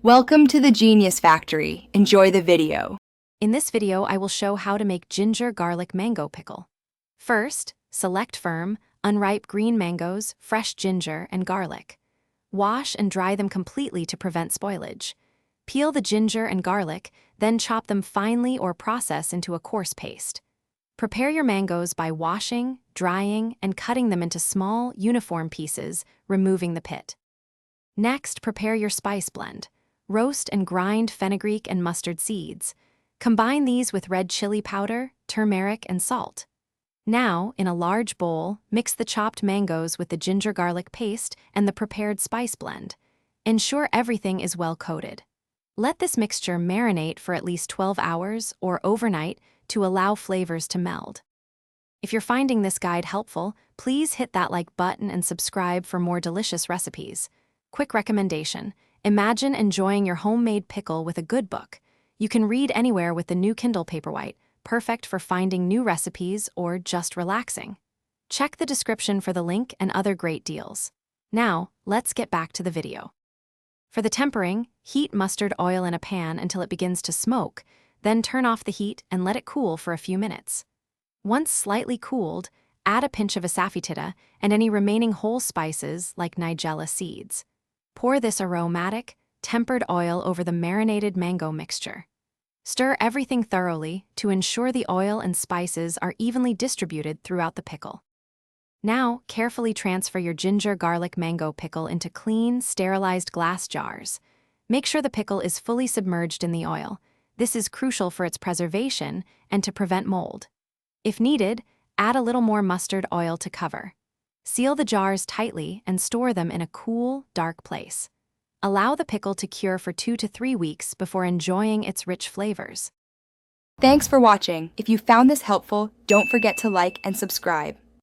Welcome to the Genius Factory. Enjoy the video. In this video, I will show how to make ginger garlic mango pickle. First, select firm, unripe green mangoes, fresh ginger, and garlic. Wash and dry them completely to prevent spoilage. Peel the ginger and garlic, then chop them finely or process into a coarse paste. Prepare your mangoes by washing, drying, and cutting them into small, uniform pieces, removing the pit. Next, prepare your spice blend. Roast and grind fenugreek and mustard seeds. Combine these with red chili powder, turmeric, and salt. Now, in a large bowl, mix the chopped mangoes with the ginger garlic paste and the prepared spice blend. Ensure everything is well coated. Let this mixture marinate for at least 12 hours or overnight to allow flavors to meld. If you're finding this guide helpful, please hit that like button and subscribe for more delicious recipes. Quick recommendation: imagine enjoying your homemade pickle with a good book. You can read anywhere with the new Kindle Paperwhite, perfect for finding new recipes or just relaxing. Check the description for the link and other great deals. Now, let's get back to the video. For the tempering, heat mustard oil in a pan until it begins to smoke, then turn off the heat and let it cool for a few minutes. Once slightly cooled, add a pinch of asafoetida and any remaining whole spices like nigella seeds. Pour this aromatic, tempered oil over the marinated mango mixture. Stir everything thoroughly to ensure the oil and spices are evenly distributed throughout the pickle. Now, carefully transfer your ginger garlic mango pickle into clean, sterilized glass jars. Make sure the pickle is fully submerged in the oil. This is crucial for its preservation and to prevent mold. If needed, add a little more mustard oil to cover. Seal the jars tightly and store them in a cool, dark place. Allow the pickle to cure for 2 to 3 weeks before enjoying its rich flavors. Thanks for watching. If you found this helpful, don't forget to like and subscribe.